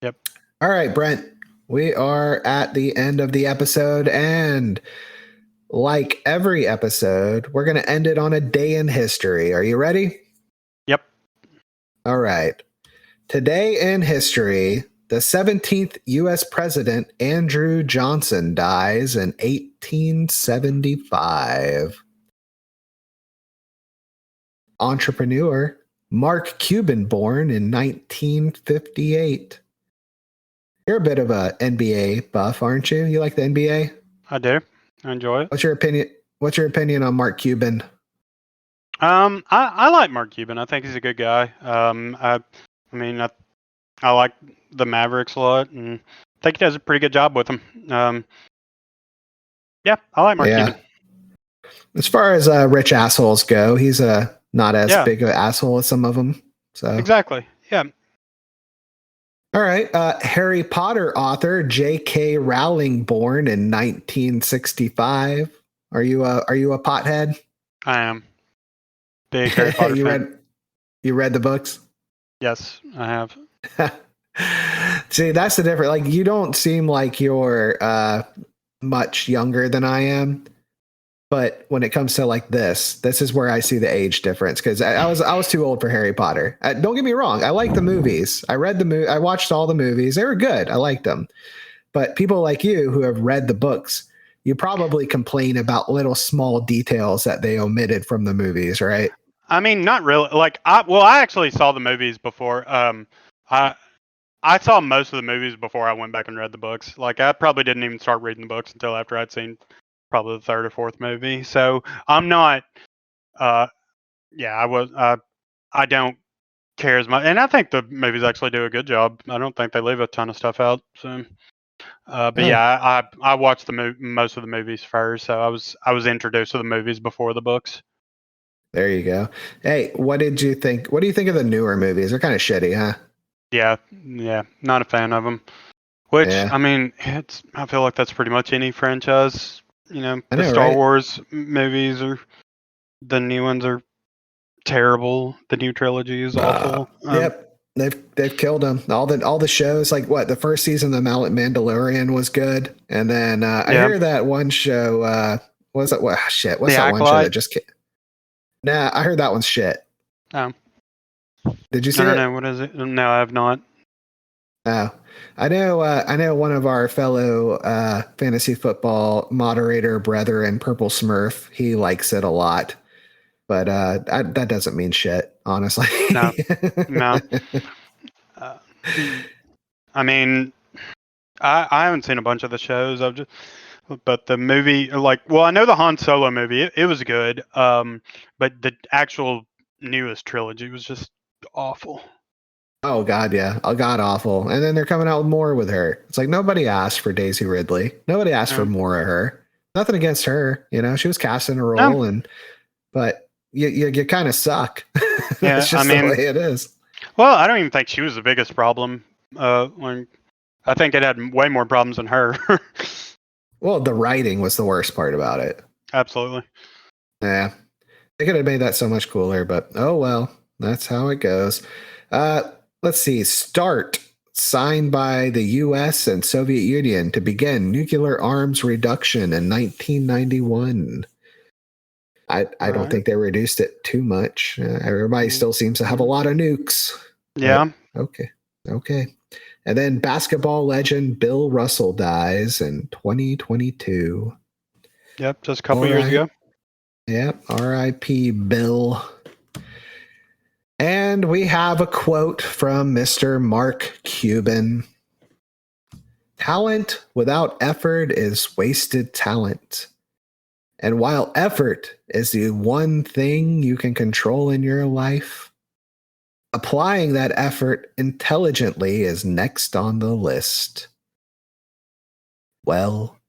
Yep. All right, Brent, we are at the end of the episode, and like every episode, we're going to end it on a day in history. Are you ready? Yep. All right. Today in history, the 17th U.S. President Andrew Johnson dies in 1875. entrepreneur Mark Cuban, born in 1958. You're a bit of a NBA buff, aren't you? You like the NBA? I do. I enjoy it. What's your opinion? What's your opinion on Mark Cuban? I like Mark Cuban. I think he's a good guy. I mean, I like the Mavericks a lot, and I think he does a pretty good job with them. Yeah, I like Mark Cuban. As far as rich assholes go, he's not as big of an asshole as some of them. So exactly. Yeah. All right. Harry Potter author J.K. Rowling, born in 1965. Are you a pothead? I am. Big Harry Potter fan. You read the books? Yes, I have. See, that's the difference. Like, you don't seem like you're much younger than I am. But when it comes to like this is where I see the age difference, because I was too old for Harry Potter. Don't get me wrong, I like the movies. I watched all the movies. They were good. I liked them. But people like you who have read the books, you probably complain about little small details that they omitted from the movies, right? I mean, not really. Like, I actually saw the movies before. I saw most of the movies before I went back and read the books. Like, I probably didn't even start reading the books until after I'd seen probably the third or fourth movie. So I'm not. I don't care as much, and I think the movies actually do a good job. I don't think they leave a ton of stuff out. So, yeah, I watched most of the movies first, so I was introduced to the movies before the books. There you go. Hey, what did you think? What do you think of the newer movies? They're kind of shitty, huh? Yeah, not a fan of them. Which, Yeah. I mean, I feel like that's pretty much any franchise. You know, I the know, Star right? Wars movies the new ones are terrible. The new trilogy is awful. Yep, they've killed them. All the shows, like what the first season of the Mandalorian was good, and then I hear that one show. What's that? What shit? What's The that one show that Acolyte? just came? Nah, I heard that one's shit. Oh, Did you see I don't it? know. What is it? No, I have not. Oh, I know. I know one of our fellow fantasy football moderator brethren, Purple Smurf. He likes it a lot, but that doesn't mean shit, honestly. No. I mean, I haven't seen a bunch of the shows. But the movie, like, well, I know the Han Solo movie. It was good. But the actual newest trilogy was just awful. Oh God, yeah, god awful. And then they're coming out with more with her. It's like nobody asked for Daisy Ridley. Nobody asked for more of her. Nothing against her, she was cast in a role, but you kind of suck. It's just the way it is. Well, I don't even think she was the biggest problem. I think it had way more problems than her. Well, the writing was the worst part about it. Absolutely. Yeah, they could have made that so much cooler, but oh well, that's how it goes. Let's see. START, signed by the U.S. and Soviet Union to begin nuclear arms reduction in 1991. I don't think they reduced it too much. Everybody still seems to have a lot of nukes. Yeah. Okay. And then basketball legend Bill Russell dies in 2022. Yep, just a couple years ago. Yep, R.I.P. Bill. And we have a quote from Mr. Mark Cuban. Talent without effort is wasted talent. And while effort is the one thing you can control in your life, applying that effort intelligently is next on the list. Well,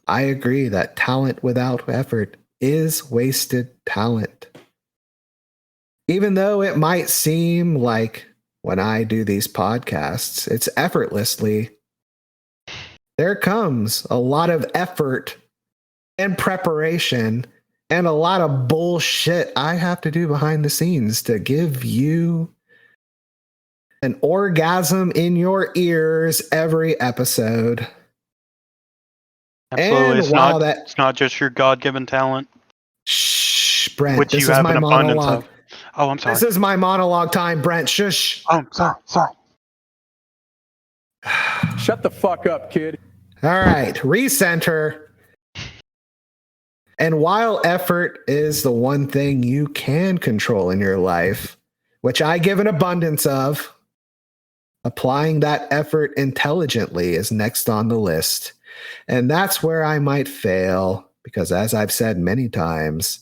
I agree that talent without effort is wasted talent. Even though it might seem like when I do these podcasts, it's effortlessly, there comes a lot of effort and preparation and a lot of bullshit I have to do behind the scenes to give you an orgasm in your ears every episode. Absolutely. And it's not just your God-given talent. Shh, Brent, which this you is have my an abundance monologue. of. Oh, I'm sorry. This is my monologue time, Brent. Shush. Oh, sorry. Shut the fuck up, kid. All right, recenter. And while effort is the one thing you can control in your life, which I give an abundance of, applying that effort intelligently is next on the list. And that's where I might fail because, as I've said many times,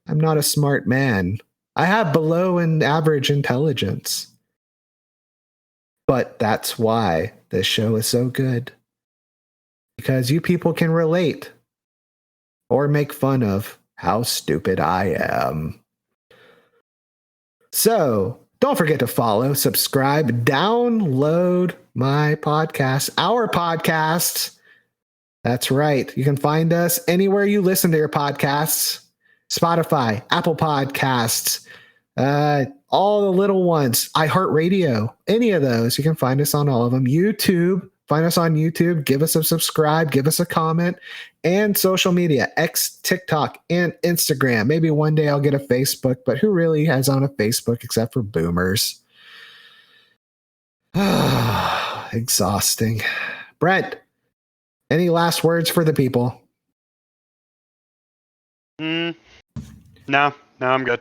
I'm not a smart man. I have below an average intelligence. But that's why this show is so good. Because you people can relate or make fun of how stupid I am. So don't forget to follow, subscribe, download my podcast, our podcasts. That's right. You can find us anywhere you listen to your podcasts. Spotify, Apple Podcasts, all the little ones, iHeartRadio, any of those. You can find us on all of them. YouTube, find us on YouTube. Give us a subscribe, give us a comment, and social media, X, TikTok, and Instagram. Maybe one day I'll get a Facebook, but who really has on a Facebook except for boomers? Exhausting. Brent, any last words for the people? No, I'm good.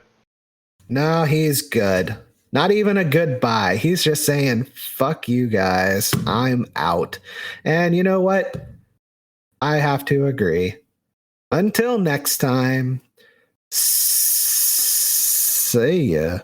No, he's good. Not even a goodbye. He's just saying, fuck you guys. I'm out. And you know what? I have to agree. Until next time, see ya.